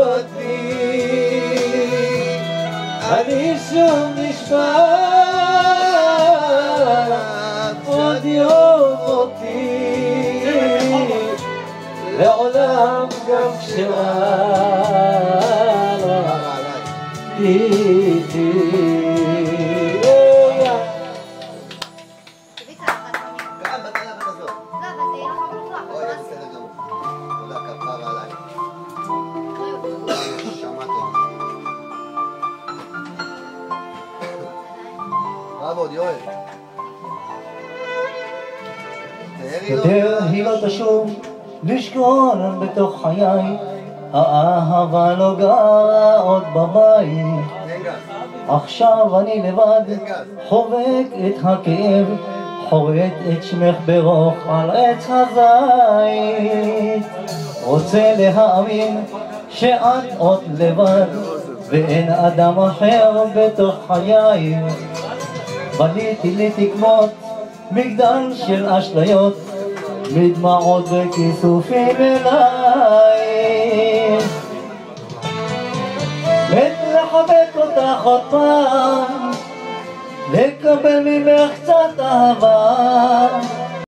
אחותי, אני שוב נשבע עוד יום אותי, לעולם גם איתי. יותר היא לא תשוב לשכון בתוך חיי, האהבה לא גרה עוד בבית. עכשיו אני לבד חובק את הכאב, חורט את שמך ברוך על עץ הזית. רוצה להאמין שאת עוד לבד ואין אדם אחר בתוך חיי. בניתי לי תקוות מגדל של אשליות, מדמעות וכיסופים אליי. מת לחבק אותך עוד פעם, לקבל ממך קצת אהבה,